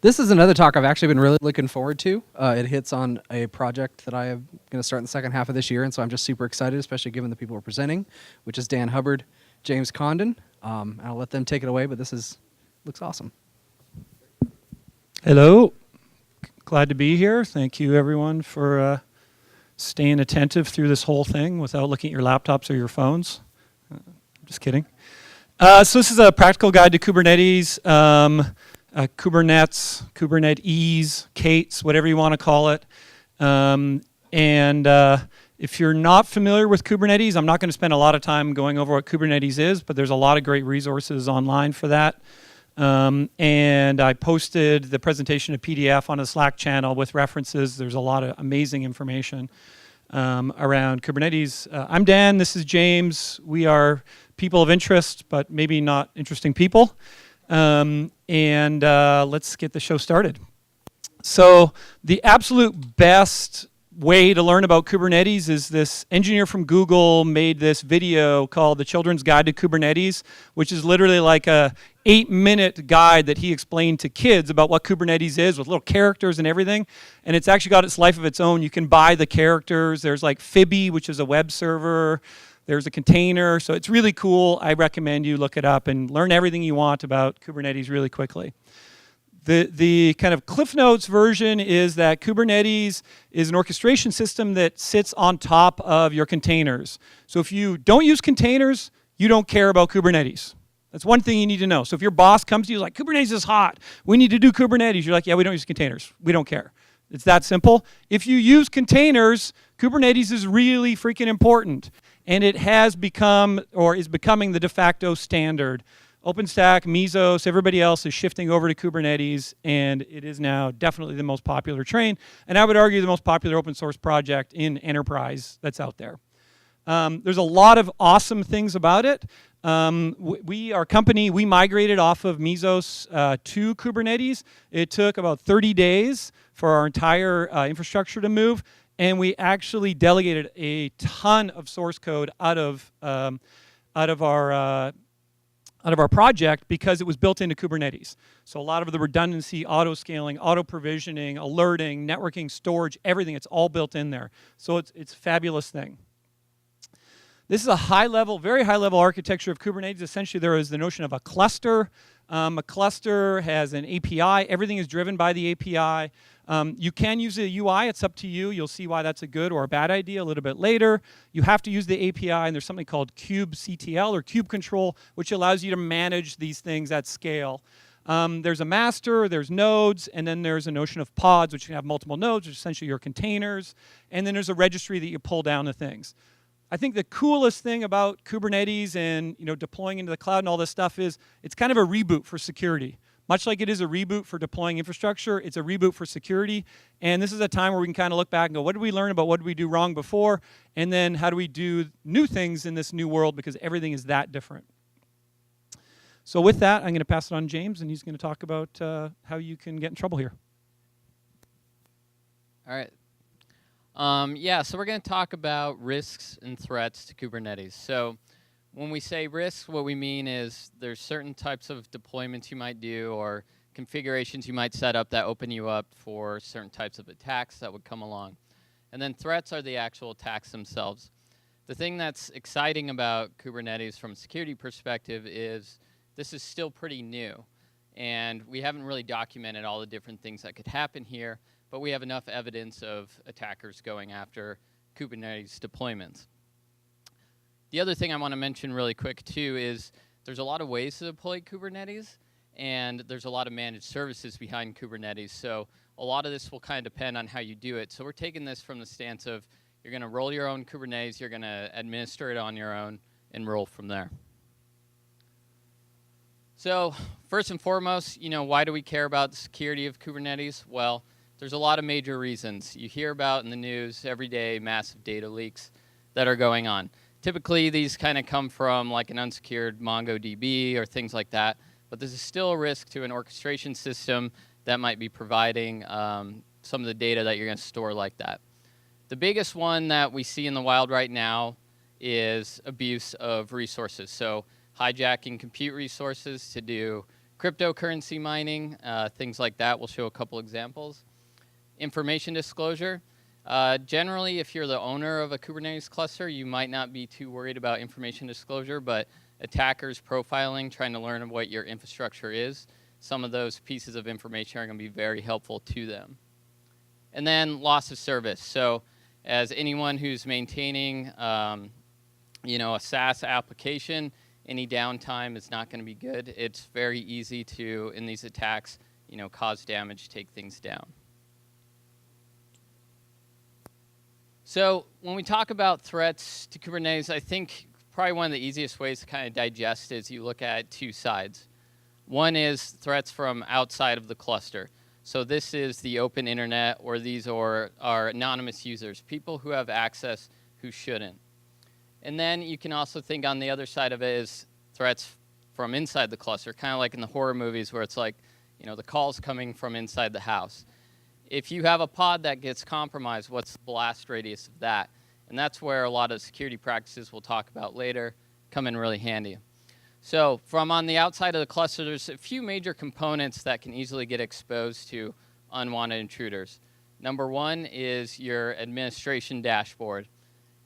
This is another talk I've actually been really looking forward to. It hits on a project that I am going to start in the second half of this year, and so I'm just super excited, especially given the people who are presenting, which is Dan Hubbard, James Condon. I'll let them take it away, but looks awesome. Hello. Glad to be here. Thank you, everyone, for staying attentive through this whole thing without looking at your laptops or your phones. Just kidding. So this is a practical guide to Kubernetes. Kubernetes, Kates, whatever you want to call it. If you're not familiar with Kubernetes, I'm not going to spend a lot of time going over what Kubernetes is, but there's a lot of great resources online for that. And I posted the presentation of PDF on a Slack channel with references. There's a lot of amazing information around Kubernetes. I'm Dan, this is James. We are people of interest, but maybe not interesting people. Let's get the show started. So the absolute best way to learn about Kubernetes is this engineer from Google made this video called The Children's Guide to Kubernetes, which is literally like a 8-minute guide that he explained to kids about what Kubernetes is with little characters and everything. And it's actually got its life of its own. You can buy the characters. There's like Fibby, which is a web server. There's a container. So it's really cool. I recommend you look it up and learn everything you want about Kubernetes really quickly. The kind of Cliff Notes version is that Kubernetes is an orchestration system that sits on top of your containers. So if you don't use containers, you don't care about Kubernetes. That's one thing you need to know. So if your boss comes to you like, Kubernetes is hot, we need to do Kubernetes, you're like, yeah, we don't use containers. We don't care. It's that simple. If you use containers, Kubernetes is really freaking important. And it has become, or is becoming, the de facto standard. OpenStack, Mesos, everybody else is shifting over to Kubernetes, and it is now definitely the most popular train, and I would argue the most popular open source project in enterprise that's out there. There's a lot of awesome things about it. Our company, we migrated off of Mesos to Kubernetes. It took about 30 days for our entire infrastructure to move, and we actually delegated a ton of source code out of our project because it was built into Kubernetes. So a lot of the redundancy, auto-scaling, auto-provisioning, alerting, networking, storage, everything, it's all built in there. So it's a fabulous thing. This is a high-level, very high-level architecture of Kubernetes. Essentially, there is the notion of a cluster. A cluster has an API. Everything is driven by the API. You can use a UI. It's up to you. You'll see why that's a good or a bad idea a little bit later. You have to use the API, and there's something called kubectl or kube control, which allows you to manage these things at scale. There's a master, there's nodes, and then there's a notion of pods, which can have multiple nodes, which are essentially your containers. And then there's a registry that you pull down the things. I think the coolest thing about Kubernetes and deploying into the cloud and all this stuff is it's kind of a reboot for security. Much like it is a reboot for deploying infrastructure, it's a reboot for security. And this is a time where we can kind of look back and go, what did we learn about what did we do wrong before? And then how do we do new things in this new world, because everything is that different. So with that, I'm going to pass it on to James, and he's going to talk about how you can get in trouble here. All right. So we're going to talk about risks and threats to Kubernetes. So when we say risks, what we mean is there's certain types of deployments you might do or configurations you might set up that open you up for certain types of attacks that would come along. And then threats are the actual attacks themselves. The thing that's exciting about Kubernetes from a security perspective is this is still pretty new. And we haven't really documented all the different things that could happen here, but we have enough evidence of attackers going after Kubernetes deployments. The other thing I want to mention really quick too is there's a lot of ways to deploy Kubernetes, and there's a lot of managed services behind Kubernetes. So a lot of this will kind of depend on how you do it. So we're taking this from the stance of you're going to roll your own Kubernetes, you're going to administer it on your own, and roll from there. So first and foremost, why do we care about the security of Kubernetes? Well, there's a lot of major reasons. You hear about in the news every day massive data leaks that are going on. Typically, these kind of come from like an unsecured MongoDB or things like that, but this is still a risk to an orchestration system that might be providing some of the data that you're going to store like that. The biggest one that we see in the wild right now is abuse of resources. So hijacking compute resources to do Cryptocurrency mining, things like that. We'll show a couple examples. Information disclosure. Generally, if you're the owner of a Kubernetes cluster, you might not be too worried about information disclosure, but attackers profiling, trying to learn what your infrastructure is, some of those pieces of information are going to be very helpful to them. And then loss of service. So as anyone who's maintaining a SaaS application, any downtime is not going to be good. It's very easy to, in these attacks, cause damage, take things down. So when we talk about threats to Kubernetes, I think probably one of the easiest ways to kind of digest is you look at two sides. One is threats from outside of the cluster. So this is the open internet, or these are anonymous users, people who have access who shouldn't. And then you can also think on the other side of it is threats from inside the cluster, kind of like in the horror movies where it's like, the call's coming from inside the house. If you have a pod that gets compromised, what's the blast radius of that? And that's where a lot of security practices we'll talk about later come in really handy. So from on the outside of the cluster, there's a few major components that can easily get exposed to unwanted intruders. Number one is your administration dashboard.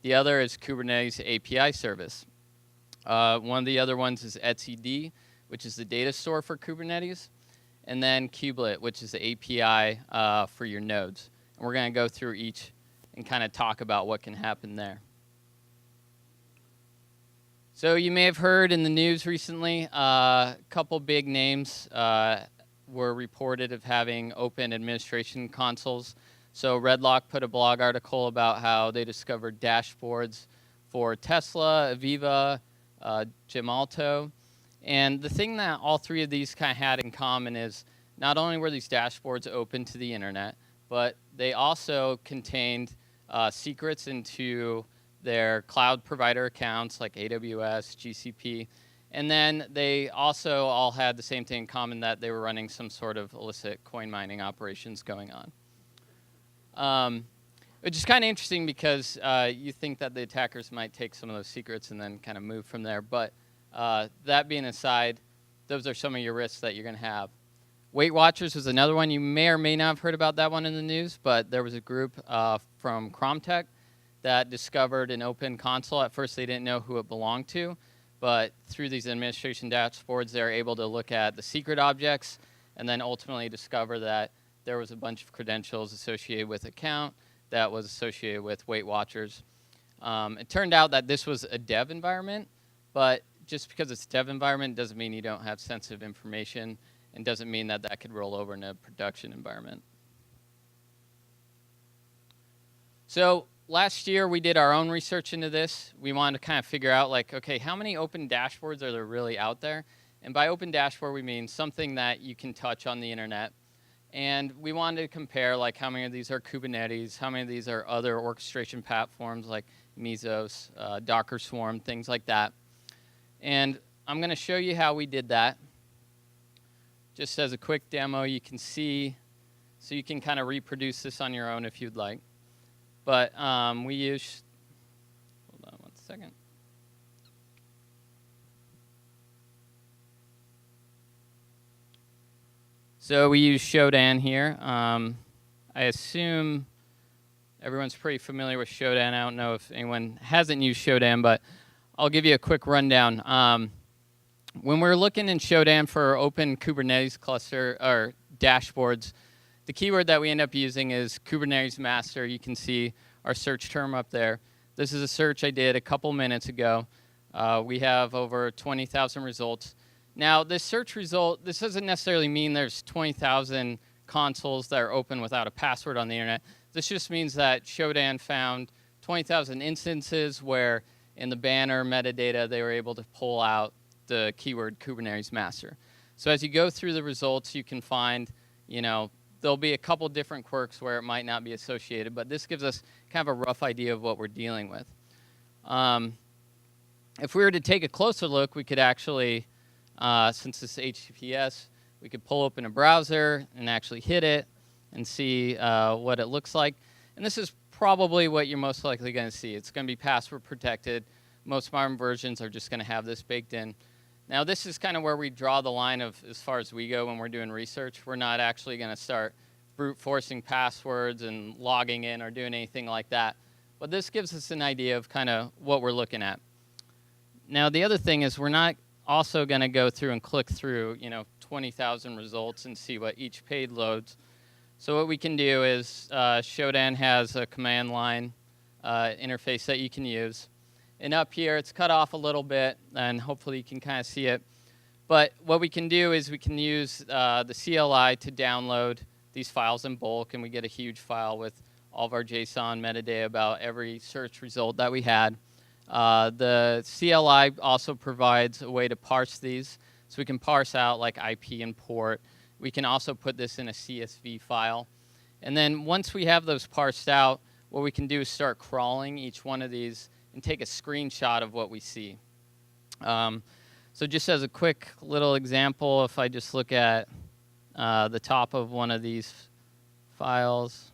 The other is Kubernetes API service. One of the other ones is etcd, which is the data store for Kubernetes. And then kubelet, which is the API for your nodes. And we're going to go through each and kind of talk about what can happen there. So you may have heard in the news recently, a couple big names were reported of having open administration consoles. So Redlock put a blog article about how they discovered dashboards for Tesla, Aviva, Gemalto. And the thing that all three of these kind of had in common is not only were these dashboards open to the internet, but they also contained secrets into their cloud provider accounts like AWS, GCP. And then they also all had the same thing in common, that they were running some sort of illicit coin mining operations going on. Which is kind of interesting because you think that the attackers might take some of those secrets and then kind of move from there. But that being aside, those are some of your risks that you're going to have. Weight Watchers was another one. You may or may not have heard about that one in the news, but there was a group from Cromtech that discovered an open console. At first, they didn't know who it belonged to, but through these administration dashboards, they were able to look at the secret objects and then ultimately discover that there was a bunch of credentials associated with account that was associated with Weight Watchers. It turned out that this was a dev environment, but just because it's a dev environment doesn't mean you don't have sensitive information, and doesn't mean that that could roll over in a production environment. So last year we did our own research into this. We wanted to kind of figure out, like, okay, how many open dashboards are there really out there? And by open dashboard, we mean something that you can touch on the internet. And we wanted to compare, like, how many of these are Kubernetes, how many of these are other orchestration platforms like Mesos, Docker Swarm, things like that. And I'm going to show you how we did that. Just as a quick demo, you can see, so you can kind of reproduce this on your own if you'd like. But we use, hold on one second. So we use Shodan here. I assume everyone's pretty familiar with Shodan. I don't know if anyone hasn't used Shodan, but I'll give you a quick rundown. When we're looking in Shodan for open Kubernetes cluster or dashboards, the keyword that we end up using is Kubernetes master. You can see our search term up there. This is a search I did a couple minutes ago. We have over 20,000 results. Now, this search result, this doesn't necessarily mean there's 20,000 consoles that are open without a password on the internet. This just means that Shodan found 20,000 instances where in the banner metadata they were able to pull out the keyword Kubernetes master. So as you go through the results, you can find, there'll be a couple different quirks where it might not be associated, but this gives us kind of a rough idea of what we're dealing with. If we were to take a closer look, we could actually, since this is HTTPS, we could pull open a browser and actually hit it and see what it looks like. And this is probably what you're most likely going to see. It's going to be password protected. Most modern versions are just going to have this baked in. Now this is kind of where we draw the line of as far as we go when we're doing research. We're not actually going to start brute forcing passwords and logging in or doing anything like that. But this gives us an idea of kind of what we're looking at. Now the other thing is we're not also going to go through and click through 20,000 results and see what each page loads. So what we can do is Shodan has a command line interface that you can use. And up here, it's cut off a little bit, and hopefully you can kind of see it. But what we can do is we can use the CLI to download these files in bulk, and we get a huge file with all of our JSON metadata about every search result that we had. The CLI also provides a way to parse these, so we can parse out like IP and port. We can also put this in a CSV file. And then once we have those parsed out, what we can do is start crawling each one of these and take a screenshot of what we see. So just as a quick little example, if I just look at the top of one of these files,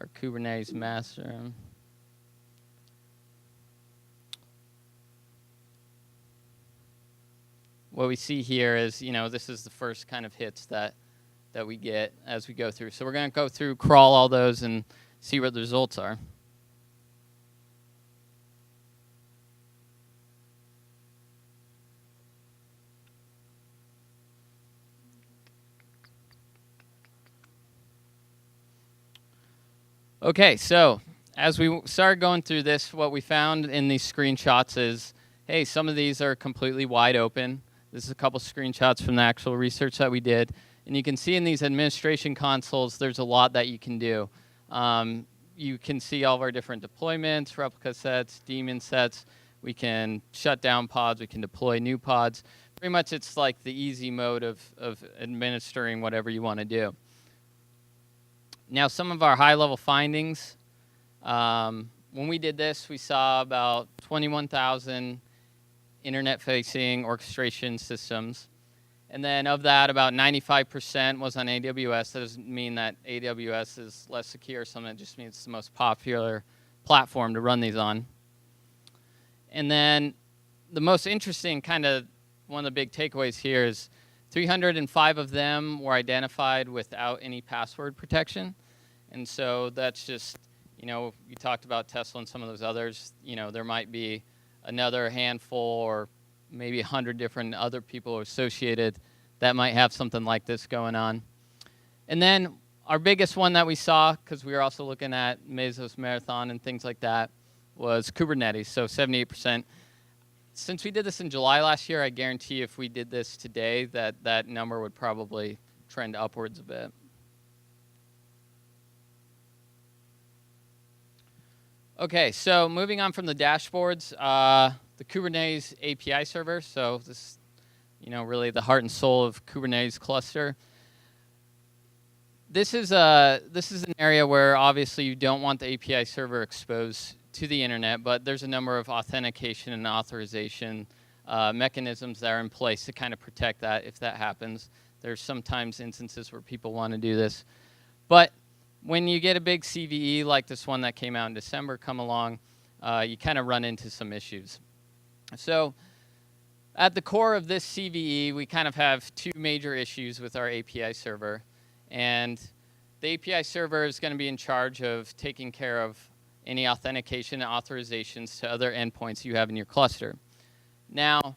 our Kubernetes master. What we see here is, this is the first kind of hits that we get as we go through. So we're going to go through, crawl all those, and see what the results are. Okay, so as we started going through this, what we found in these screenshots is, hey, some of these are completely wide open. This is a couple screenshots from the actual research that we did. And you can see in these administration consoles, there's a lot that you can do. You can see all of our different deployments, replica sets, daemon sets. We can shut down pods. We can deploy new pods. Pretty much it's like the easy mode of administering whatever you want to do. Now, some of our high-level findings, when we did this, we saw about 21,000 internet-facing orchestration systems. And then of that, about 95% was on AWS. That doesn't mean that AWS is less secure or something. It just means it's the most popular platform to run these on. And then the most interesting kind of one of the big takeaways here is 305 of them were identified without any password protection. And so that's just, you talked about Tesla and some of those others. There might be another handful or maybe 100 different other people associated that might have something like this going on. And then our biggest one that we saw, because we were also looking at Mesos Marathon and things like that, was Kubernetes, so 78%. Since we did this in July last year, I guarantee if we did this today, that number would probably trend upwards a bit. Okay, so moving on from the dashboards, the Kubernetes API Server. So this, really the heart and soul of Kubernetes cluster. This is an area where obviously you don't want the API server exposed to the internet, but there's a number of authentication and authorization mechanisms that are in place to kind of protect that if that happens. There's sometimes instances where people want to do this. But when you get a big CVE like this one that came out in December come along, you kind of run into some issues. So at the core of this CVE, we kind of have two major issues with our API server. And the API server is going to be in charge of taking care of any authentication and authorizations to other endpoints you have in your cluster. Now,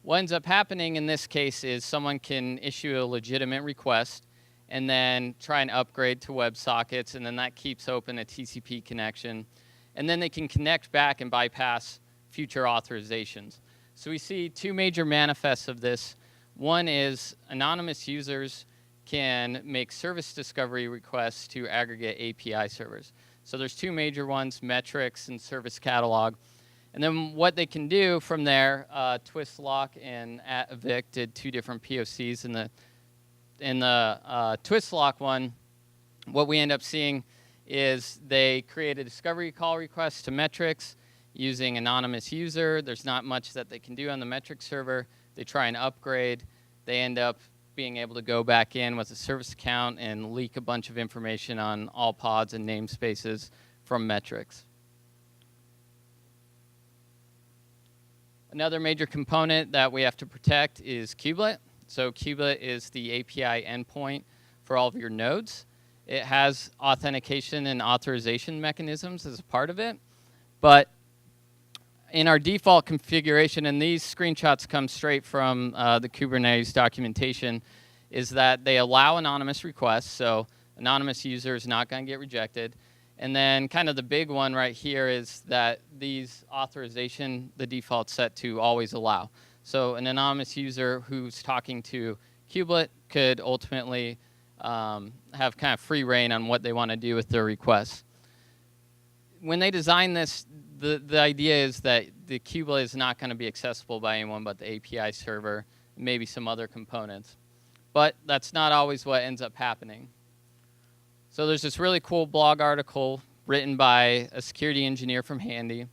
what ends up happening in this case is someone can issue a legitimate request and then try and upgrade to WebSockets, and then that keeps open a TCP connection. And then they can connect back and bypass future authorizations. So we see two major manifests of this. One is anonymous users can make service discovery requests to aggregate API servers. So there's two major ones, metrics and service catalog. And then what they can do from there, Twistlock and Vic did two different POCs. In the Twistlock one, what we end up seeing is they create a discovery call request to metrics using anonymous user. There's not much that they can do on the metrics server. They try and upgrade. They end up being able to go back in with a service account and leak a bunch of information on all pods and namespaces from metrics. Another major component that we have to protect is kubelet. So kubelet is the API endpoint for all of your nodes. It has authentication and authorization mechanisms as a part of it. But in our default configuration, and these screenshots come straight from the Kubernetes documentation, is that they allow anonymous requests. So anonymous user is not going to get rejected. And then kind of the big one right here is that these authorization, the default set to always allow. So an anonymous user who's talking to kubelet could ultimately have kind of free reign on what they want to do with their requests. When they design this, the idea is that the kubelet is not going to be accessible by anyone but the API server, maybe some other components. But that's not always what ends up happening. So there's this really cool blog article written by a security engineer from Handy.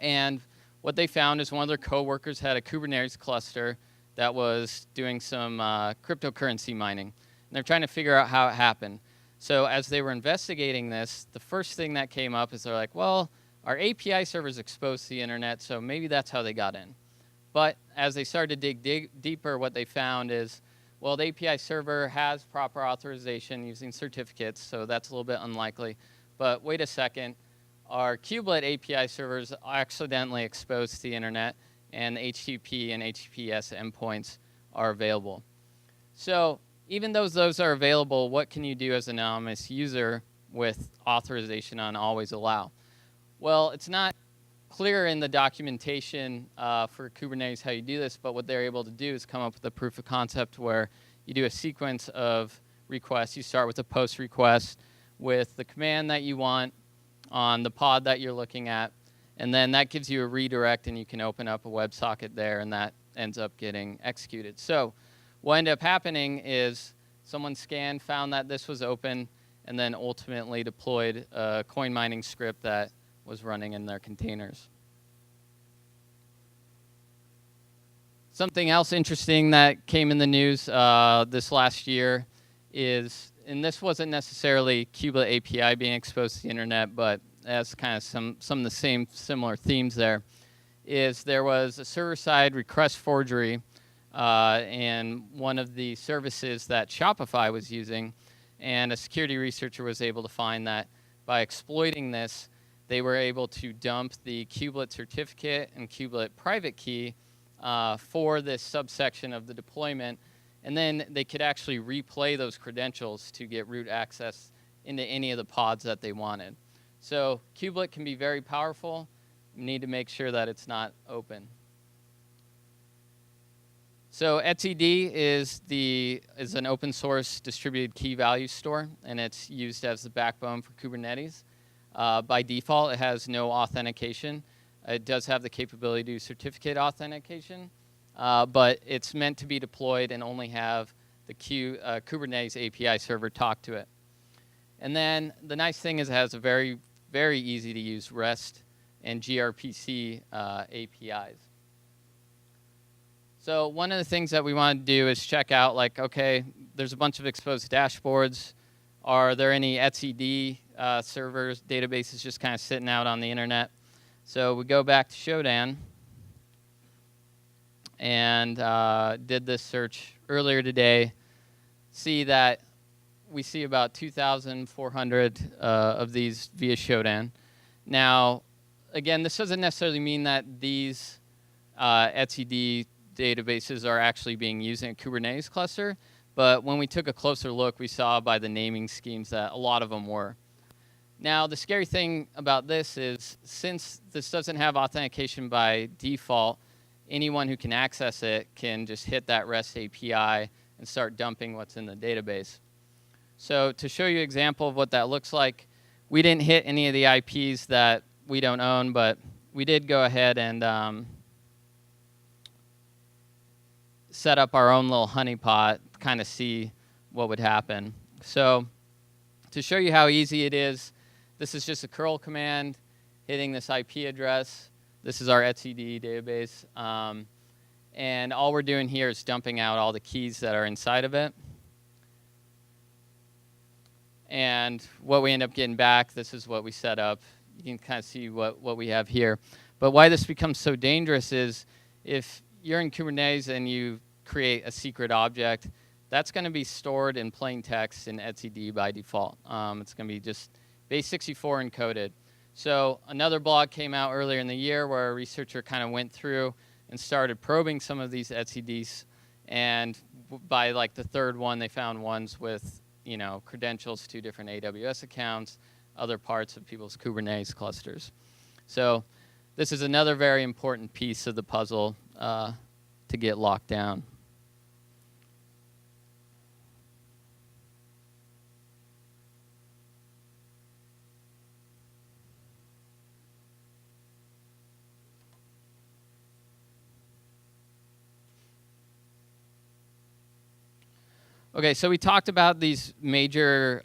And what they found is one of their coworkers had a Kubernetes cluster that was doing some cryptocurrency mining. And they're trying to figure out how it happened. So as they were investigating this, the first thing that came up is they're like, well, our API server is exposed to the internet, so maybe that's how they got in. But as they started to dig deeper, what they found is, well, the API server has proper authorization using certificates, so that's a little bit unlikely. But wait a second, our kubelet API servers are accidentally exposed to the internet, and HTTP and HTTPS endpoints are available. So even though those are available, what can you do as an anonymous user with authorization on always allow? Well, it's not clear in the documentation for Kubernetes how you do this, but what they're able to do is come up with a proof of concept where you do a sequence of requests. You start with a post request with the command that you want on the pod that you're looking at, and then that gives you a redirect, and you can open up a WebSocket there, and that ends up getting executed. So what ended up happening is someone scanned, found that this was open, and then ultimately deployed a coin mining script that was running in their containers. Something else interesting that came in the news this last year is, and this wasn't necessarily kubelet API being exposed to the internet, but as kind of some of the same similar themes there, is there was a server-side request forgery in one of the services that Shopify was using, and a security researcher was able to find that by exploiting this, they were able to dump the kubelet certificate and kubelet private key for this subsection of the deployment, and then they could actually replay those credentials to get root access into any of the pods that they wanted. So kubelet can be very powerful. You need to make sure that it's not open. So etcd is an open source distributed key value store, and it's used as the backbone for Kubernetes. By default, it has no authentication. It does have the capability to do certificate authentication, but it's meant to be deployed and only have the Kubernetes API server talk to it. And then the nice thing is it has a very, very easy to use REST and gRPC APIs. So one of the things that we want to do is check out, like, okay, there's a bunch of exposed dashboards. Are there any etcd servers, databases just kind of sitting out on the internet? So we go back to Shodan and did this search earlier today. See that we see about 2,400 of these via Shodan. Now, again, this doesn't necessarily mean that these etcd databases are actually being used in a Kubernetes cluster, but when we took a closer look, we saw by the naming schemes that a lot of them were. Now, the scary thing about this is, since this doesn't have authentication by default, anyone who can access it can just hit that REST API and start dumping what's in the database. So to show you an example of what that looks like, we didn't hit any of the IPs that we don't own, but we did go ahead and set up our own little honeypot to kind of see what would happen. So to show you how easy it is, this is just a curl command hitting this IP address. This is our etcd database. And all we're doing here is dumping out all the keys that are inside of it. And what we end up getting back, this is what we set up. You can kind of see what we have here. But why this becomes so dangerous is if you're in Kubernetes and you create a secret object, that's going to be stored in plain text in etcd by default. It's going to be just base64 encoded. So another blog came out earlier in the year where a researcher kind of went through and started probing some of these etcds, and by like the third one, they found ones with credentials to different AWS accounts, other parts of people's Kubernetes clusters. So this is another very important piece of the puzzle to get locked down. Okay, so we talked about these major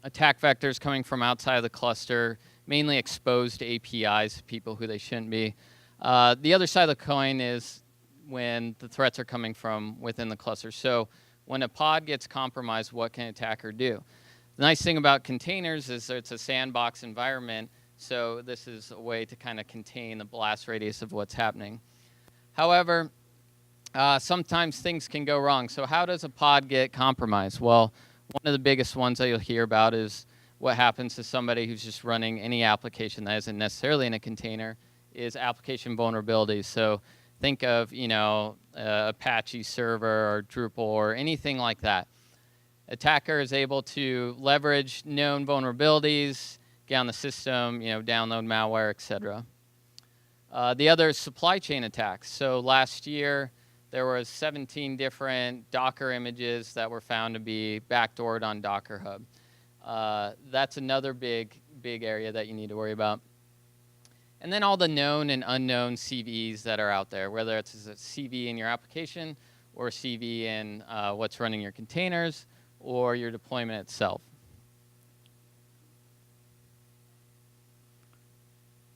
attack vectors coming from outside of the cluster, mainly exposed APIs to people who they shouldn't be. The other side of the coin is when the threats are coming from within the cluster. So when a pod gets compromised, what can an attacker do? The nice thing about containers is that it's a sandbox environment, so this is a way to kind of contain the blast radius of what's happening. However, sometimes things can go wrong. So how does a pod get compromised? Well, one of the biggest ones that you'll hear about is what happens to somebody who's just running any application that isn't necessarily in a container is application vulnerabilities. So think of, Apache server or Drupal or anything like that. Attacker is able to leverage known vulnerabilities, get on the system, download malware, etc. The other is supply chain attacks. So last year, there was 17 different Docker images that were found to be backdoored on Docker Hub. That's another big area that you need to worry about. And then all the known and unknown CVEs that are out there, whether it's a CV in your application or a CV in what's running your containers or your deployment itself.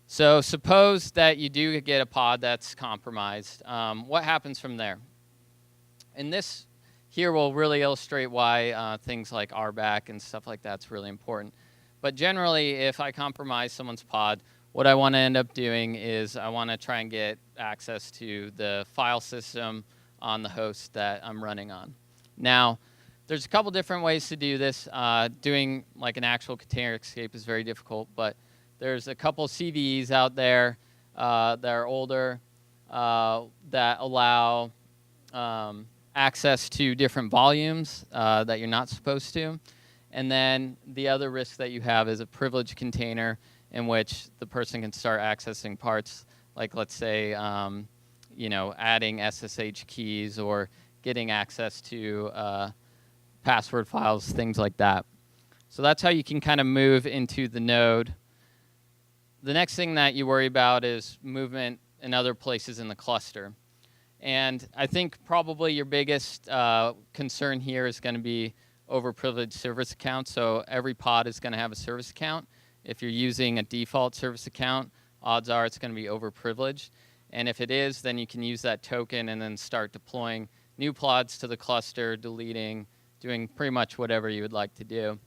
So suppose that you do get a pod that's compromised. What happens from there? And this here will really illustrate why things like RBAC and stuff like that's really important. But generally, if I compromise someone's pod, what I want to end up doing is I want to try and get access to the file system on the host that I'm running on. Now, there's a couple different ways to do this. Doing like an actual container escape is very difficult, but there's a couple CVEs out there that are older that allow access to different volumes that you're not supposed to. And then the other risk that you have is a privileged container in which the person can start accessing parts, like let's say, adding SSH keys or getting access to password files, things like that. So that's how you can kind of move into the node. The next thing that you worry about is movement in other places in the cluster. And I think probably your biggest concern here is going to be overprivileged service accounts. So every pod is going to have a service account. If you're using a default service account, odds are it's going to be overprivileged. And if it is, then you can use that token and then start deploying new pods to the cluster, deleting, doing pretty much whatever you would like to do.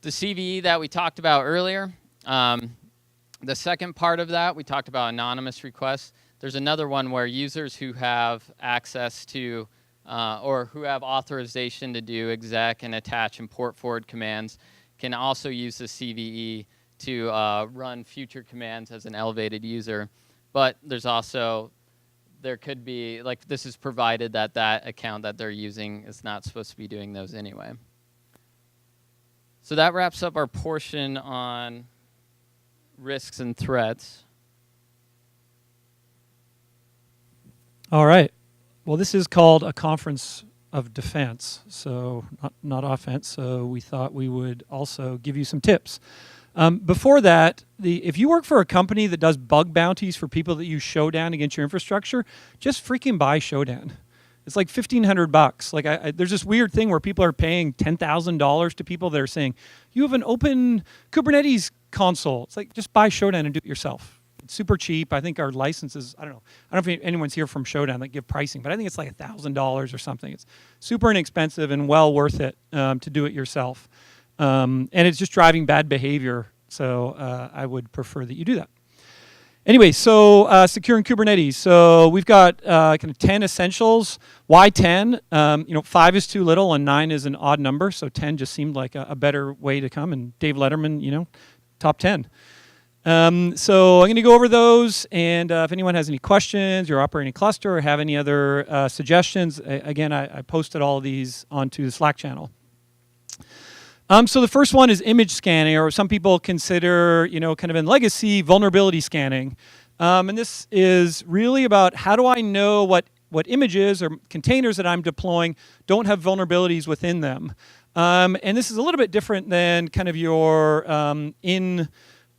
The CVE that we talked about earlier, the second part of that, we talked about anonymous requests. There's another one where users who have access to or who have authorization to do exec and attach and port forward commands can also use the CVE to run future commands as an elevated user. But there's also, there could be, like this is provided that that account that they're using is not supposed to be doing those anyway. So that wraps up our portion on risks and threats. All right. Well, this is called a conference of defense, so not offense. So we thought we would also give you some tips. Before that, if you work for a company that does bug bounties for people that use Showdown against your infrastructure, just freaking buy Showdown. It's like $1,500. Like there's this weird thing where people are paying $10,000 to people that are saying, you have an open Kubernetes console. It's like, just buy Showdown and do it yourself. It's super cheap. I think our licenses, I don't know if anyone's here from Showdown that give pricing, but I think it's like $1,000 or something. It's super inexpensive and well worth it to do it yourself. And it's just driving bad behavior. So I would prefer that you do that. Anyway, so securing Kubernetes. So we've got kind of 10 essentials. Why 10? 5 is too little and 9 is an odd number. So 10 just seemed like a better way to come. And Dave Letterman, top 10. So I'm going to go over those. And if anyone has any questions, you're operating a cluster or have any other suggestions, again, I posted all of these onto the Slack channel. So the first one is image scanning, or some people consider, kind of in legacy, vulnerability scanning. And this is really about how do I know what images or containers that I'm deploying don't have vulnerabilities within them. And this is a little bit different than kind of your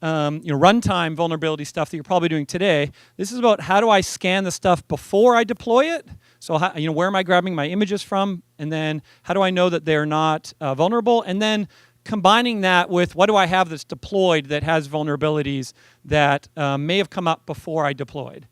runtime vulnerability stuff that you're probably doing today. This is about how do I scan the stuff before I deploy it. So where am I grabbing my images from? And then how do I know that they're not vulnerable? And then combining that with what do I have that's deployed that has vulnerabilities that may have come up before I deployed.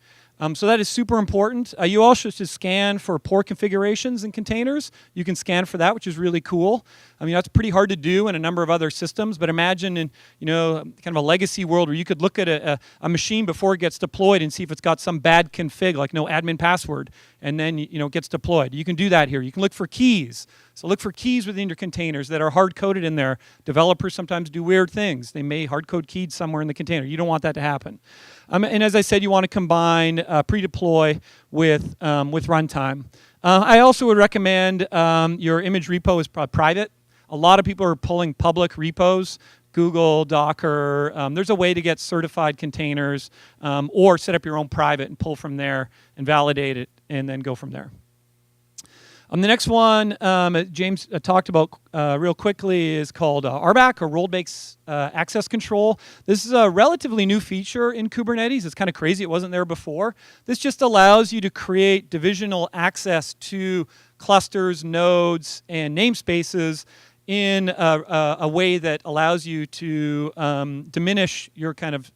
So that is super important. You also should scan for poor configurations in containers. You can scan for that, which is really cool. That's pretty hard to do in a number of other systems, but imagine in kind of a legacy world where you could look at a machine before it gets deployed and see if it's got some bad config, like no admin password, and then it gets deployed. You can do that here. You can look for keys. So look for keys within your containers that are hard-coded in there. Developers sometimes do weird things. They may hard-code keys somewhere in the container. You don't want that to happen. And as I said, you want to combine pre-deploy with runtime. I also would recommend your image repo is private. A lot of people are pulling public repos, Google, Docker. There's a way to get certified containers or set up your own private and pull from there and validate it and then go from there. The next one James talked about real quickly is called RBAC, or Role-Based Access Control. This is a relatively new feature in Kubernetes. It's kind of crazy. It wasn't there before. This just allows you to create divisional access to clusters, nodes, and namespaces in a way that allows you to diminish your kind of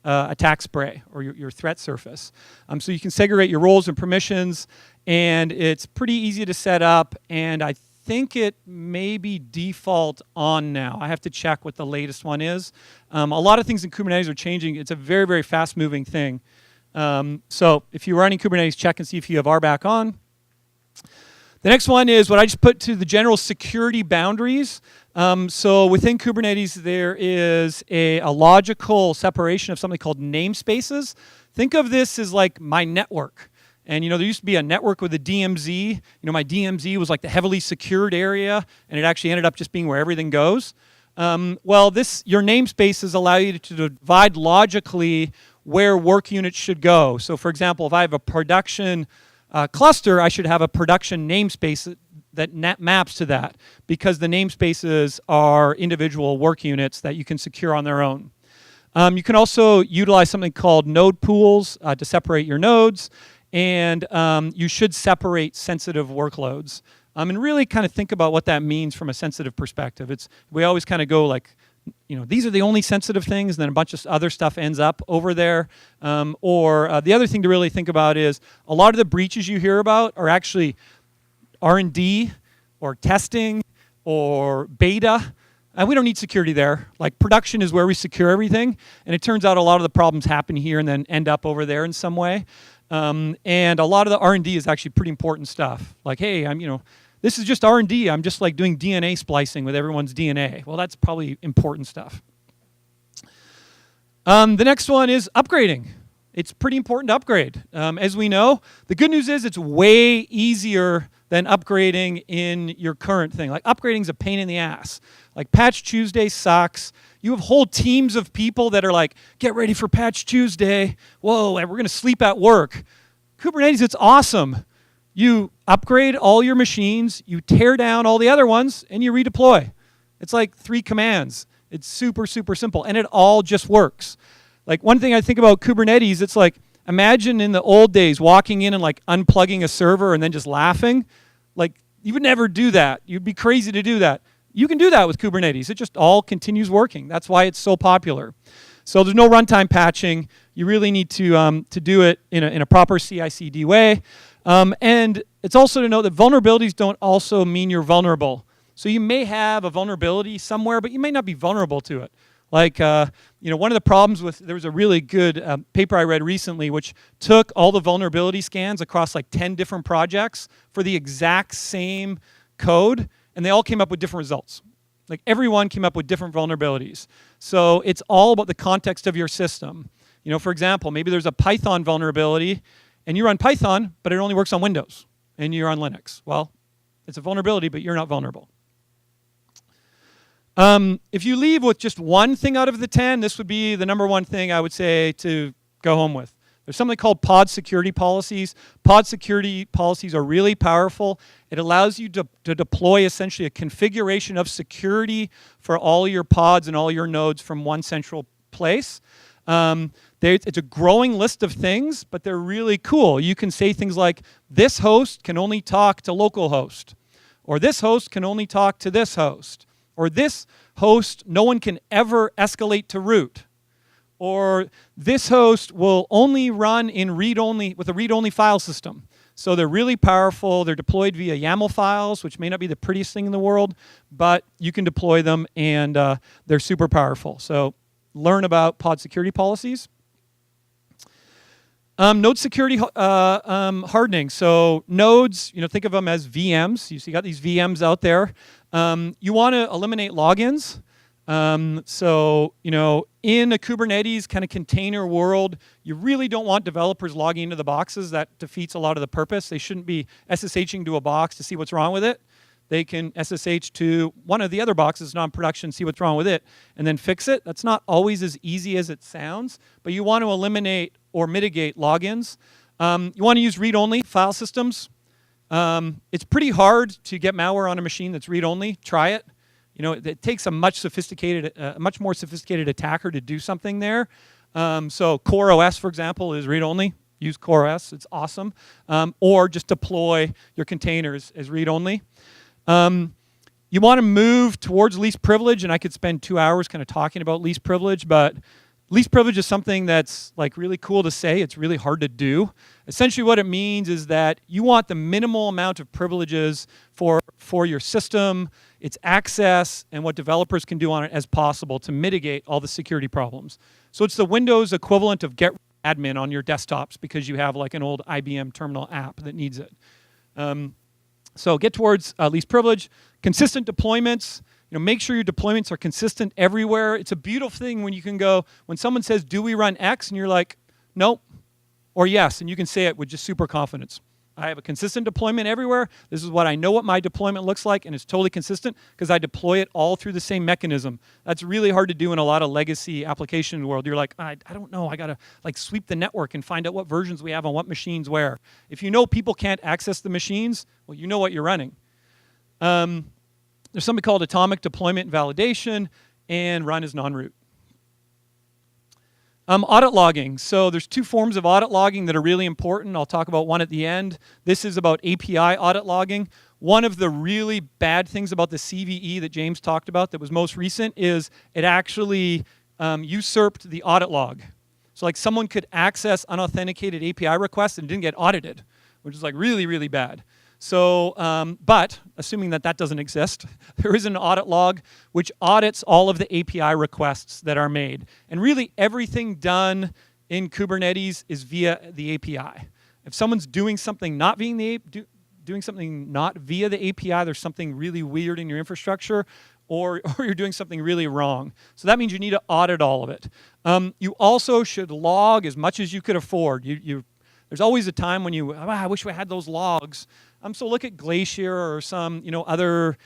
attack spray or your threat surface. So you can segregate your roles and permissions, and it's pretty easy to set up, and I think it may be default on now. I have to check what the latest one is. A lot of things in Kubernetes are changing. It's a very, very fast-moving thing. So if you're running Kubernetes, check and see if you have RBAC on. The next one is what I just put to the general security boundaries. So within Kubernetes, there is a logical separation of something called namespaces. Think of this as like my network. And there used to be a network with a DMZ. My DMZ was like the heavily secured area, and it actually ended up just being where everything goes. Your namespaces allow you to divide logically where work units should go. So for example, if I have a production cluster, I should have a production namespace that maps to that, because the namespaces are individual work units that you can secure on their own. You can also utilize something called node pools to separate your nodes, and you should separate sensitive workloads. And really kind of think about what that means from a sensitive perspective. We always kind of go like, these are the only sensitive things, and then a bunch of other stuff ends up over there. Or the other thing to really think about is a lot of the breaches you hear about are actually R&D or testing or beta. And we don't need security there. Like production is where we secure everything. And it turns out a lot of the problems happen here and then end up over there in some way. And a lot of the R&D is actually pretty important stuff. Like, hey, this is just R&D. I'm just like doing DNA splicing with everyone's DNA. Well, that's probably important stuff. The next one is upgrading. It's pretty important to upgrade. As we know, the good news is it's way easier than upgrading in your current thing. Like upgrading is a pain in the ass. Like Patch Tuesday sucks. You have whole teams of people that are like, get ready for Patch Tuesday. Whoa, and we're going to sleep at work. Kubernetes, it's awesome. You upgrade all your machines, you tear down all the other ones, and you redeploy. It's like 3 commands. It's super, super simple, and it all just works. Like one thing I think about Kubernetes, it's like, imagine in the old days walking in and like unplugging a server and then just laughing. Like you would never do that. You'd be crazy to do that. You can do that with Kubernetes. It just all continues working. That's why it's so popular. So there's no runtime patching. You really need to do it in a proper CI/CD way. And it's also to note that vulnerabilities don't also mean you're vulnerable. So you may have a vulnerability somewhere, but you may not be vulnerable to it. Like, one of the problems with, there was a really good paper I read recently which took all the vulnerability scans across like 10 different projects for the exact same code, and they all came up with different results. Like everyone came up with different vulnerabilities. So it's all about the context of your system. For example, maybe there's a Python vulnerability, and you run Python, but it only works on Windows, and you're on Linux. Well, it's a vulnerability, but you're not vulnerable. If you leave with just one thing out of the 10, this would be the number one thing I would say to go home with. There's something called pod security policies. Pod security policies are really powerful. It allows you to deploy essentially a configuration of security for all your pods and all your nodes from one central place. It's a growing list of things, but they're really cool. You can say things like, this host can only talk to localhost, or this host can only talk to this host, or this host, no one can ever escalate to root, or this host will only run in read-only with a read-only file system. So they're really powerful. They're deployed via YAML files, which may not be the prettiest thing in the world, but you can deploy them, and they're super powerful. So learn about pod security policies. Node security hardening. So nodes, think of them as VMs. You got these VMs out there. You want to eliminate logins. So, in a Kubernetes kind of container world, you really don't want developers logging into the boxes. That defeats a lot of the purpose. They shouldn't be SSHing to a box to see what's wrong with it. They can SSH to one of the other boxes non-production, see what's wrong with it, and then fix it. That's not always as easy as it sounds, but you want to eliminate or mitigate logins. You want to use read-only file systems. It's pretty hard to get malware on a machine that's read-only. Try it. It takes a much more sophisticated attacker to do something there. So CoreOS, for example, is read-only. Use CoreOS, it's awesome. Or just deploy your containers as read-only. You want to move towards least privilege, and I could spend 2 hours kind of talking about least privilege, but least privilege is something that's like really cool to say. It's really hard to do. Essentially what it means is that you want the minimal amount of privileges for your system, its access, and what developers can do on it as possible to mitigate all the security problems. So it's the Windows equivalent of get admin on your desktops because you have like an old IBM terminal app that needs it. So get towards least privilege. Consistent deployments. Make sure your deployments are consistent everywhere. It's a beautiful thing when you can go, when someone says, do we run X? And you're like, nope, or yes. And you can say it with just super confidence. I have a consistent deployment everywhere. This is what I know what my deployment looks like, and it's totally consistent because I deploy it all through the same mechanism. That's really hard to do in a lot of legacy application world. You're like, I don't know. I got to like sweep the network and find out what versions we have on what machines where. If you know people can't access the machines, well, you know what you're running. There's something called atomic deployment validation, and run as non-root. Audit logging. So there's two forms of audit logging that are really important. I'll talk about one at the end. This is about API audit logging. One of the really bad things about the CVE that James talked about that was most recent is it actually usurped the audit log. So like someone could access unauthenticated API requests and didn't get audited, which is like really, really bad. So, but assuming that doesn't exist, there is an audit log which audits all of the API requests that are made. And really everything done in Kubernetes is via the API. If someone's doing something not via the API, there's something really weird in your infrastructure, or you're doing something really wrong. So that means you need to audit all of it. You also should log as much as you could afford. There's always a time when I wish we had those logs. So look at Glacier or some other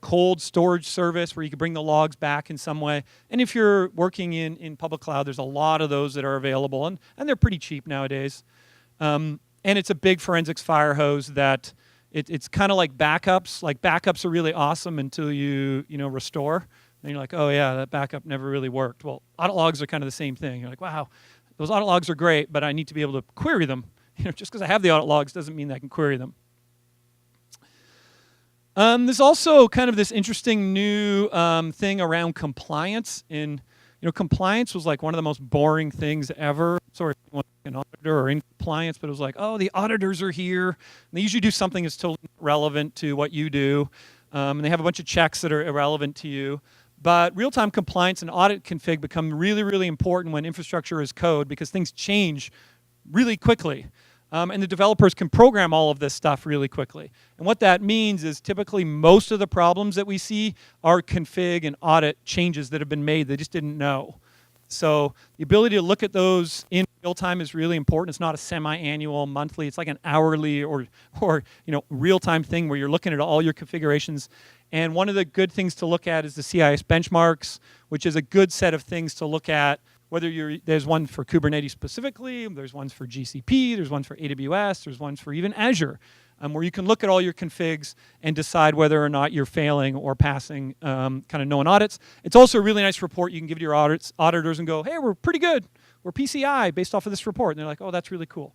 cold storage service where you could bring the logs back in some way. And if you're working in public cloud, there's a lot of those that are available, and they're pretty cheap nowadays. And it's a big forensics fire hose that it's kind of like backups. Like backups are really awesome until you restore. And you're like, oh yeah, that backup never really worked. Well, audit logs are kind of the same thing. You're like, wow, those audit logs are great, but I need to be able to query them. Just because I have the audit logs doesn't mean that I can query them. There's also kind of this interesting new thing around compliance. And compliance was like one of the most boring things ever. Sorry if you want an auditor or in compliance, but it was like, oh, the auditors are here. And they usually do something that's totally relevant to what you do. And they have a bunch of checks that are irrelevant to you. But real-time compliance and audit config become really, really important when infrastructure is code because things change really quickly. And the developers can program all of this stuff really quickly. And what that means is typically most of the problems that we see are config and audit changes that have been made. They just didn't know. So the ability to look at those in real time is really important. It's not a semi-annual, monthly. It's like an hourly or real-time thing where you're looking at all your configurations. And one of the good things to look at is the Cis Benchmarks, which is a good set of things to look at. Whether there's one for Kubernetes specifically, there's ones for GCP, there's ones for AWS, there's ones for even Azure, where you can look at all your configs and decide whether or not you're failing or passing kind of known audits. It's also a really nice report you can give to your auditors and go, hey, we're pretty good. We're PCI based off of this report. And they're like, oh, that's really cool.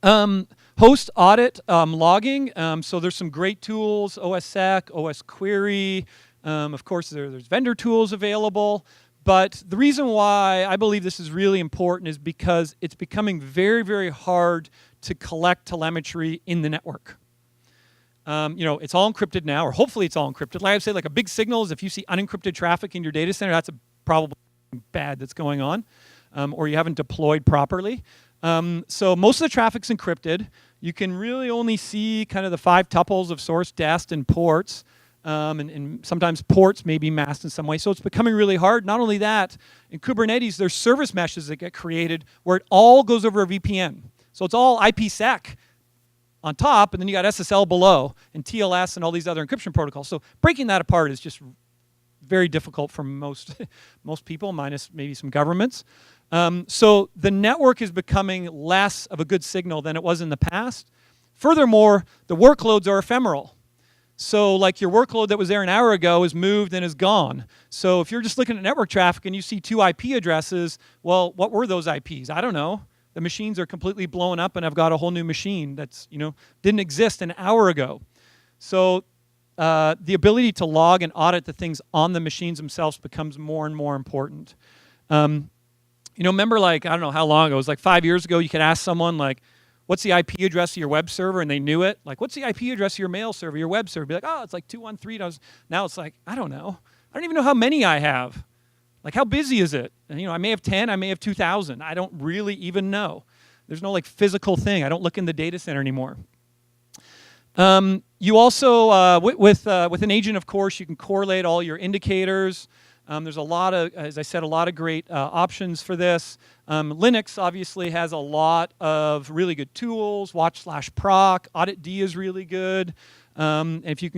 Host audit logging. So there's some great tools, OSSec, OS Query. Of course, there's vendor tools available. But the reason why I believe this is really important is because it's becoming very, very hard to collect telemetry in the network. It's all encrypted now, or hopefully it's all encrypted. Like I say, like a big signal is if you see unencrypted traffic in your data center, that's probably bad that's going on, or you haven't deployed properly. So most of the traffic's encrypted. You can really only see kind of the 5 tuples of source, dest, and ports. And sometimes ports may be masked in some way. So it's becoming really hard. Not only that, in Kubernetes, there's service meshes that get created where it all goes over a VPN. So it's all IPsec on top, and then you got SSL below, and TLS and all these other encryption protocols. So breaking that apart is just very difficult for most people, minus maybe some governments. So the network is becoming less of a good signal than it was in the past. Furthermore, the workloads are ephemeral. So like your workload that was there an hour ago is moved and is gone. So if you're just looking at network traffic and you see 2 IP addresses, well, what were those IPs? I don't know. The machines are completely blown up and I've got a whole new machine that's, didn't exist an hour ago. So the ability to log and audit the things on the machines themselves becomes more and more important. Remember like, I don't know how long ago, it was like 5 years ago, you could ask someone like, what's the IP address of your web server? And they knew it. Like, what's the IP address of your mail server, your web server? Be like, oh, it's like 213. Now it's like, I don't know. I don't even know how many I have. Like, how busy is it? And, I may have 10, I may have 2,000. I don't really even know. There's no like physical thing. I don't look in the data center anymore. You also, with an agent, of course, you can correlate all your indicators. There's a lot of, as I said, a lot of great options for this. Linux obviously has a lot of really good tools. Watch/proc, Audit D is really good. If you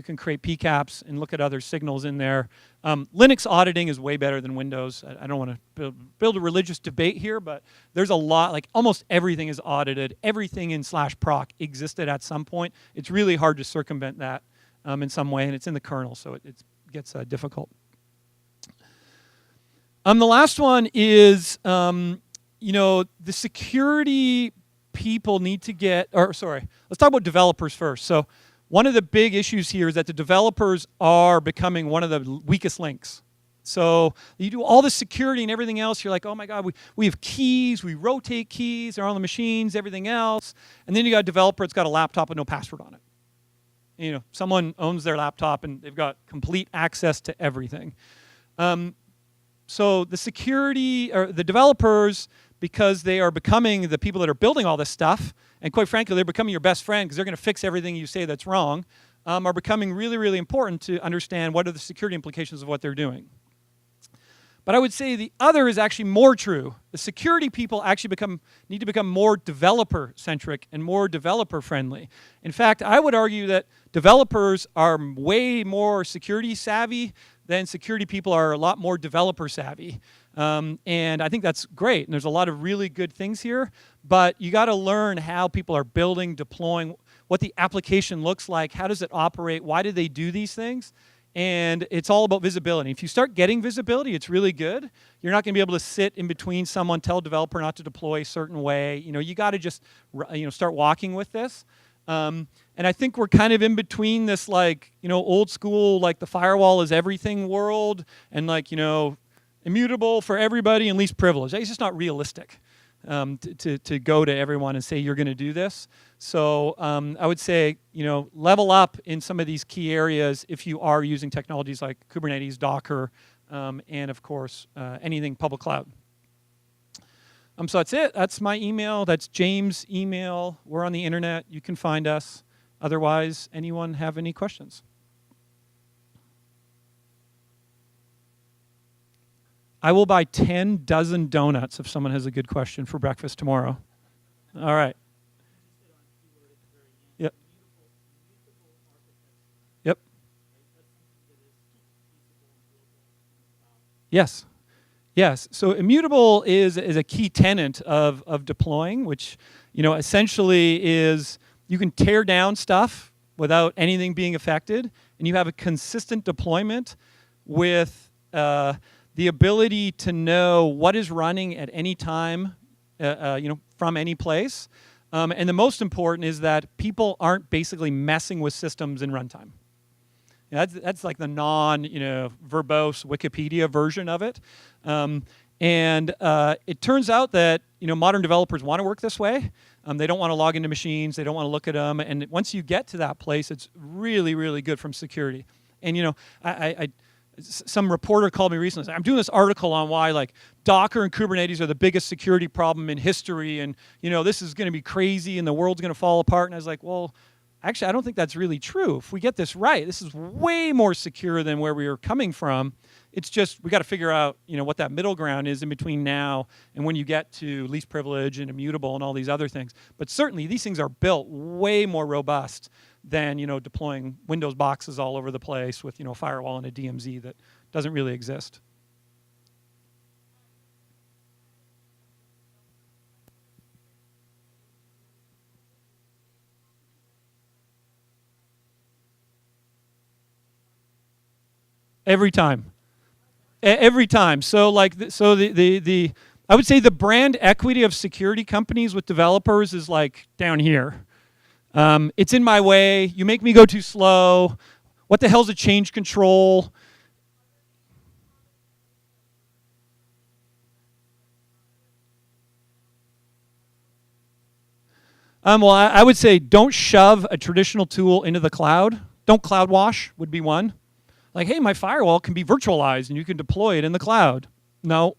can create PCAPs and look at other signals in there. Linux auditing is way better than Windows. I don't want to build a religious debate here, but there's a lot, like almost everything is audited. Everything in /proc existed at some point. It's really hard to circumvent that in some way, and it's in the kernel, so it gets difficult. The last one is, the security people need to get, let's talk about developers first. So one of the big issues here is that the developers are becoming one of the weakest links. So you do all the security and everything else, you're like, oh my God, we have keys, we rotate keys, they're on the machines, everything else. And then you got a developer that's got a laptop with no password on it. Someone owns their laptop and they've got complete access to everything. So the security, or the developers, because they are becoming the people that are building all this stuff, and quite frankly, they're becoming your best friend because they're going to fix everything you say that's wrong, are becoming really, really important to understand what are the security implications of what they're doing. But I would say the other is actually more true. The security people actually need to become more developer-centric and more developer-friendly. In fact, I would argue that developers are way more security savvy than security people are a lot more developer savvy. And I think that's great. And there's a lot of really good things here. But you got to learn how people are building, deploying, what the application looks like, how does it operate, why do they do these things? And it's all about visibility. If you start getting visibility, it's really good. You're not going to be able to sit in between someone, tell a developer not to deploy a certain way. You got to just start walking with this. And I think we're kind of in between this old school, like the firewall is everything world and immutable for everybody and least privilege. It's just not realistic to go to everyone and say you're going to do this. So I would say, level up in some of these key areas if you are using technologies like Kubernetes, Docker, and of course, anything public cloud. So that's it. That's my email. That's James' email. We're on the internet. You can find us. Otherwise, anyone have any questions? I will buy 10 dozen donuts if someone has a good question for breakfast tomorrow. All right. Yep. Yep. Yes. Yes. So immutable is a key tenet of deploying, which essentially is you can tear down stuff without anything being affected, and you have a consistent deployment with the ability to know what is running at any time, from any place. And the most important is that people aren't basically messing with systems in runtime. That's like the verbose Wikipedia version of it. And it turns out that modern developers want to work this way. They don't want to log into machines. They don't want to look at them. And once you get to that place, it's really, really good from security. And some reporter called me recently and said, I'm doing this article on why Docker and Kubernetes are the biggest security problem in history, and this is going to be crazy and the world's going to fall apart. And I was like, well, actually, I don't think that's really true. If we get this right, this is way more secure than where we were coming from. It's just we got to figure out what that middle ground is in between now and when you get to least privilege and immutable and all these other things. But certainly these things are built way more robust than deploying Windows boxes all over the place with a firewall and a DMZ that doesn't really exist. Every time. Every time. So I would say the brand equity of security companies with developers is down here. It's in my way. You make me go too slow. What the hell's a change control? Well, I would say don't shove a traditional tool into the cloud. Don't cloud wash would be one. Hey, my firewall can be virtualized and you can deploy it in the cloud. No.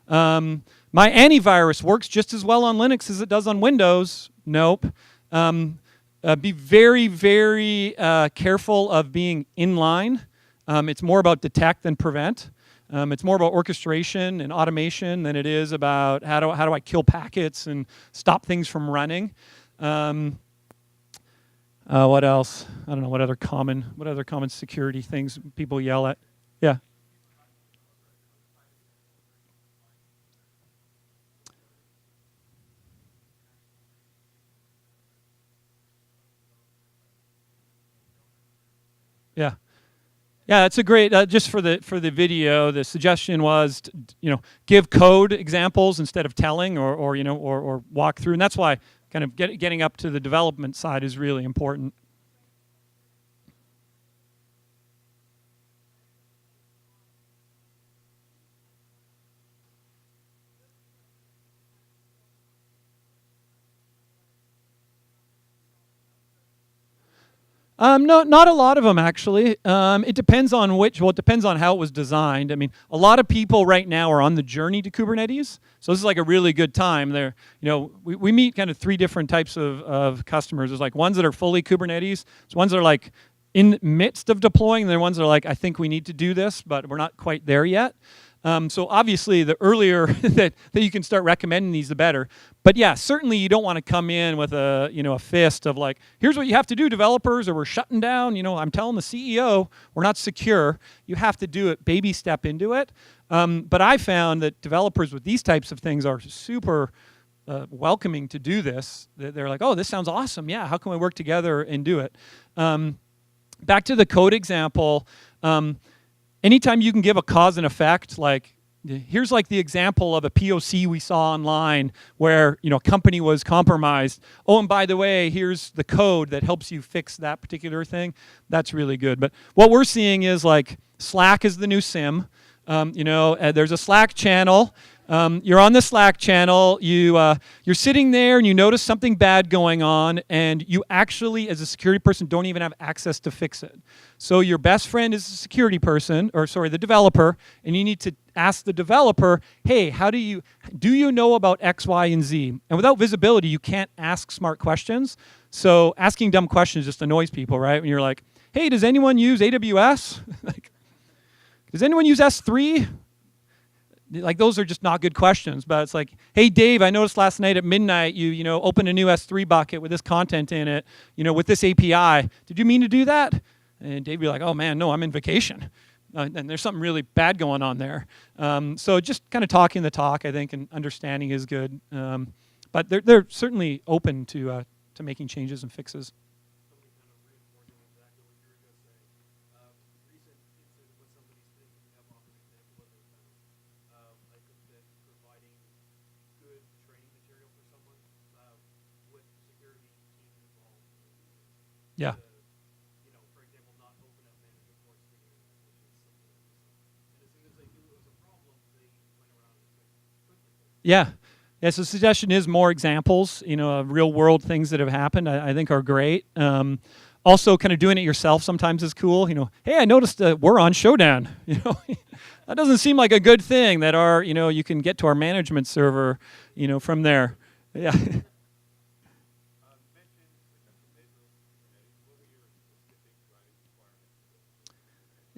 My antivirus works just as well on Linux as it does on Windows. Nope. Be very, very careful of being inline. It's more about detect than prevent. It's more about orchestration and automation than it is about how do I kill packets and stop things from running. What else? I don't know. What other common security things people yell at? Yeah. Yeah. Yeah, that's a great. Just for the video, the suggestion was, give code examples instead of telling, or walk through, and that's why kind of getting up to the development side is really important. No, not a lot of them actually. It depends on it depends on how it was designed. I mean, a lot of people right now are on the journey to Kubernetes, so this is a really good time. There, we meet kind of three different types of customers. There's ones that are fully Kubernetes. There's ones that are in the midst of deploying. And there are ones that are I think we need to do this, but we're not quite there yet. So obviously, the earlier that you can start recommending these, the better. But yeah, certainly you don't want to come in with a fist of here's what you have to do, developers, or we're shutting down. I'm telling the CEO we're not secure. You have to do it, baby step into it. But I found that developers with these types of things are super welcoming to do this. They're like, oh, this sounds awesome. Yeah, how can we work together and do it? Back to the code example. Anytime you can give a cause and effect, here's the example of a POC we saw online where a company was compromised. Oh, and by the way, here's the code that helps you fix that particular thing. That's really good. But what we're seeing is Slack is the new SIM. There's a Slack channel. You're on the Slack channel. You're sitting there and you notice something bad going on, and you actually, as a security person, don't even have access to fix it. So your best friend is a security person, or sorry, the developer, and you need to ask the developer, hey, do you know about X, Y, and Z? And without visibility, you can't ask smart questions. So asking dumb questions just annoys people, right? When you're like, hey, does anyone use AWS? Like, does anyone use S3? Like, those are just not good questions. But it's like, hey, Dave, I noticed last night at midnight you opened a new S3 bucket with this content in it, with this API. Did you mean to do that? And Dave would be like, oh, man, no, I'm in vacation. And there's something really bad going on there. So just kind of talking the talk, I think, and understanding is good. But they're certainly open to making changes and fixes. Yeah. For example, not open up management course videos, which is something like this. And as soon as they knew it was a problem, they went around and quickly. Yeah. Yeah, so the suggestion is more examples, of real world things that have happened, I think are great. Also, kind of doing it yourself sometimes is cool. Hey, I noticed we're on Showdown. That doesn't seem like a good thing that you can get to our management server, from there. Yeah.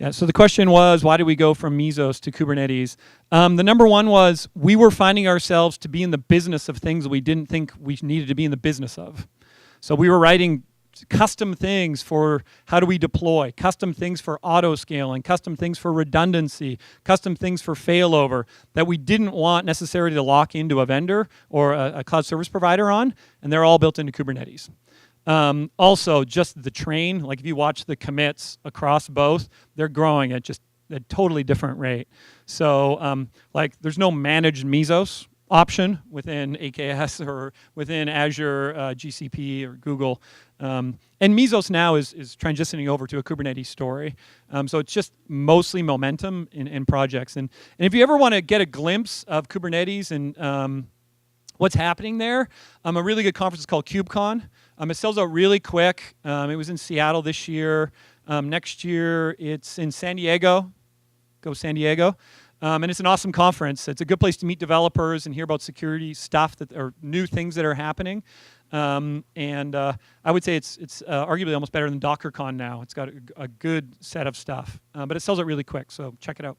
Yeah, so the question was, why did we go from Mesos to Kubernetes? The number one was, we were finding ourselves to be in the business of things we didn't think we needed to be in the business of. So we were writing custom things for how do we deploy, custom things for auto-scaling, custom things for redundancy, custom things for failover that we didn't want necessarily to lock into a vendor or a cloud service provider on, and they're all built into Kubernetes. Also, just the train, like if you watch the commits across both, they're growing at just a totally different rate. So there's no managed Mesos option within AKS or within Azure, GCP, or Google. And Mesos now is transitioning over to a Kubernetes story. So it's just mostly momentum in projects. And if you ever want to get a glimpse of Kubernetes and what's happening there, a really good conference is called KubeCon. It sells out really quick. It was in Seattle this year. Next year, it's in San Diego. Go San Diego. And it's an awesome conference. It's a good place to meet developers and hear about security stuff or new things that are happening. And I would say it's arguably almost better than DockerCon now. It's got a good set of stuff. But it sells out really quick, so check it out.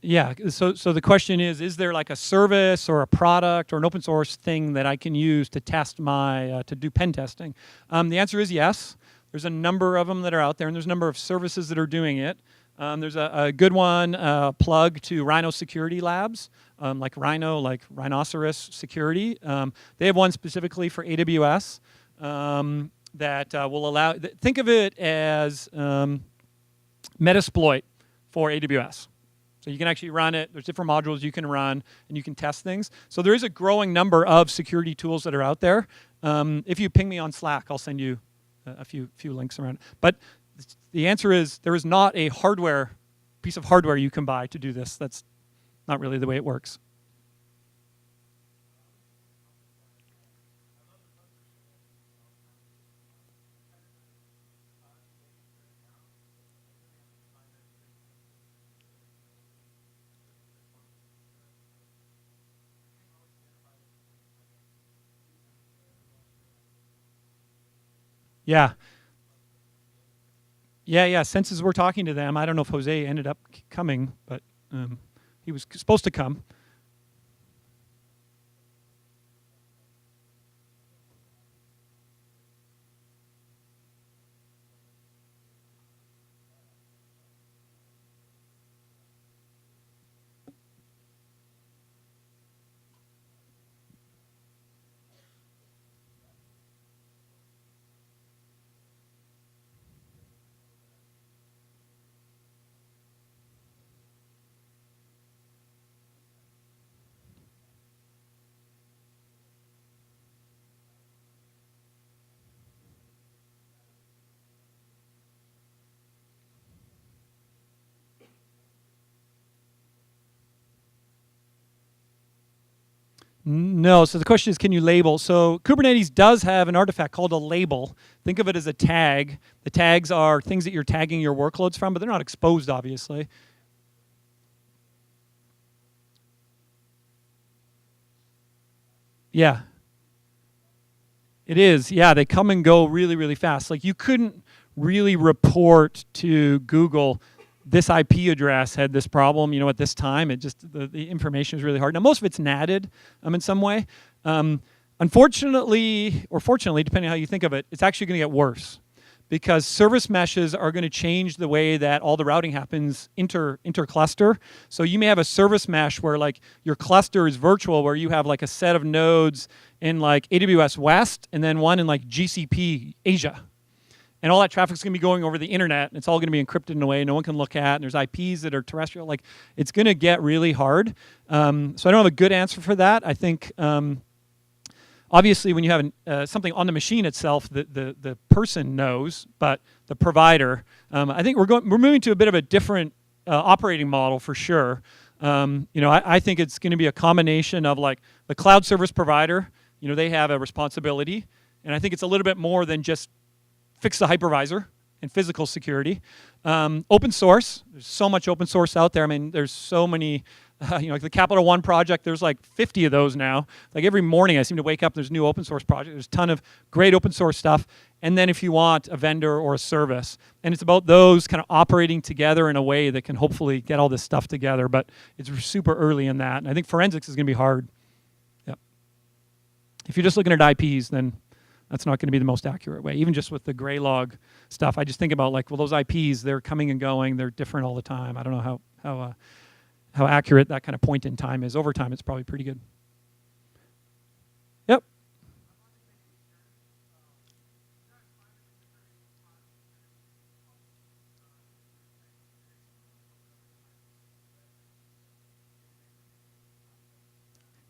Yeah, so the question is there like a service or a product or an open source thing that I can use to test to do pen testing? The answer is yes. There's a number of them that are out there, and there's a number of services that are doing it. There's a good one, plug to Rhino Security Labs, like Rhino, like Rhinoceros Security. They have one specifically for AWS that will allow, think of it as Metasploit for AWS. So you can actually run it. There's different modules you can run, and you can test things. So there is a growing number of security tools that are out there. If you ping me on Slack, I'll send you a few links around. But the answer is there is not a piece of hardware you can buy to do this. That's not really the way it works. Yeah. Yeah. Since we're talking to them, I don't know if Jose ended up coming, but he was supposed to come. No, so the question is, can you label? So Kubernetes does have an artifact called a label. Think of it as a tag. The tags are things that you're tagging your workloads from, but they're not exposed, obviously. Yeah. It is. Yeah, they come and go really, really fast. Like you couldn't really report to Google this IP address had this problem, at this time. It just, the information is really hard. Now, most of it's natted in some way. Unfortunately, or fortunately, depending on how you think of it, it's actually going to get worse because service meshes are going to change the way that all the routing happens inter-cluster. So you may have a service mesh where like your cluster is virtual, where you have like a set of nodes in like AWS West and then one in like GCP Asia. And all that traffic's going to be going over the internet, and it's all going to be encrypted in a way no one can look at, and there's IPs that are terrestrial. Like, it's going to get really hard. So I don't have a good answer for that. I think, obviously, when you have something on the machine itself, the person knows, but the provider, I think we're moving to a bit of a different operating model for sure. I think it's going to be a combination of like the cloud service provider, they have a responsibility, and I think it's a little bit more than just fix the hypervisor and physical security. Open source, there's so much open source out there. I mean, there's so many, like the Capital One project, there's like 50 of those now. Like every morning I seem to wake up, there's a new open source project. There's a ton of great open source stuff. And then if you want a vendor or a service, and it's about those kind of operating together in a way that can hopefully get all this stuff together, but it's super early in that. And I think forensics is gonna be hard. Yep. If you're just looking at IPs, then that's not going to be the most accurate way. Even just with the gray log stuff, I just think about like, well, those IPs, they're coming and going, they're different all the time. I don't know how accurate that kind of point in time is. Over time, it's probably pretty good. Yep.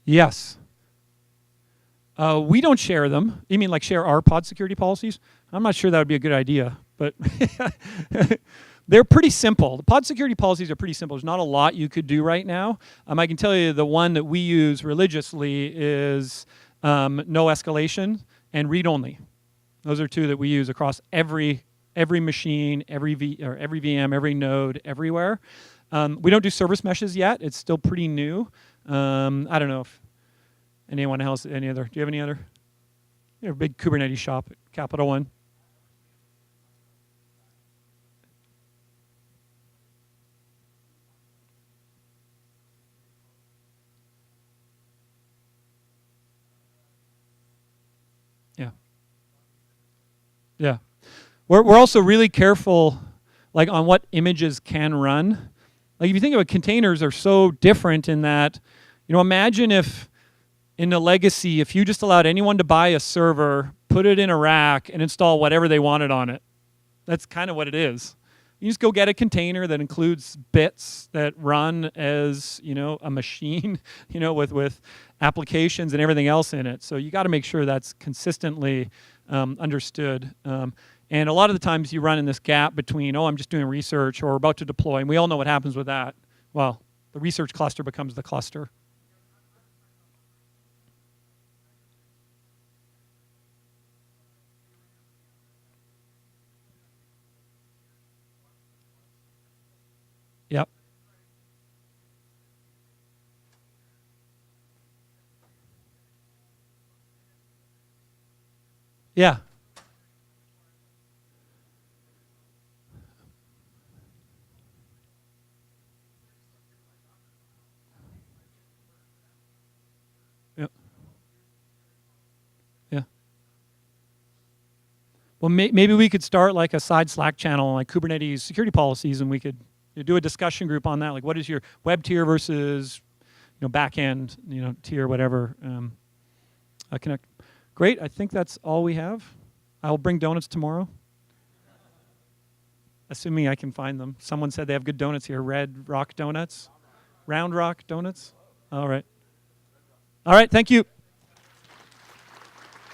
Yes. We don't share them. You mean like share our pod security policies? I'm not sure that would be a good idea, but they're pretty simple. The pod security policies are pretty simple. There's not a lot you could do right now. I can tell you the one that we use religiously is no escalation and read-only. Those are two that we use across every machine, every VM, every node, everywhere. We don't do service meshes yet. It's still pretty new. I don't know if anyone else, do you have any other? You're a big Kubernetes shop at Capital One. Yeah. Yeah. We're also really careful, like on what images can run. Like if you think of it, containers are so different in that, imagine if in the legacy, if you just allowed anyone to buy a server, put it in a rack, and install whatever they wanted on it. That's kind of what it is. You just go get a container that includes bits that run as, a machine, with applications and everything else in it. So you got to make sure that's consistently understood. And a lot of the times you run in this gap between, I'm just doing research or about to deploy, and we all know what happens with that. Well, the research cluster becomes the cluster. Yep. Yeah. Yep. Yeah. Well, maybe we could start like a side Slack channel on like Kubernetes security policies, and we could do a discussion group on that. Like, what is your web tier versus, back end, tier, whatever. Connect. Great. I think that's all we have. I'll bring donuts tomorrow, assuming I can find them. Someone said they have good donuts here. Red Rock Donuts, Round Rock Donuts. All right. All right. Thank you.